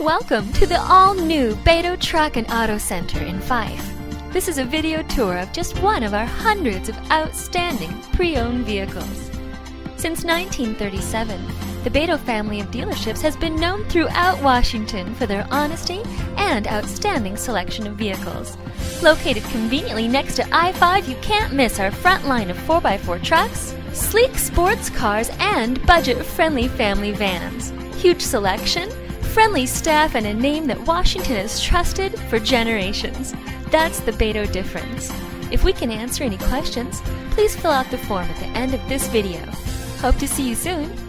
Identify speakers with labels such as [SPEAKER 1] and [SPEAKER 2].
[SPEAKER 1] Welcome to the all-new Baydo Truck and Auto Center in FIFE. This is a video tour of just one of our hundreds of outstanding pre-owned vehicles. Since 1937, the Baydo family of dealerships has been known throughout Washington for their honesty and outstanding selection of vehicles. Located conveniently next to I-5, you can't miss our front line of 4x4 trucks, sleek sports cars, and budget-friendly family vans. Huge selection, friendly staff, and a name that Washington has trusted for generations. That's the Baydo difference. If we can answer any questions, please fill out the form at the end of this video. Hope to see you soon!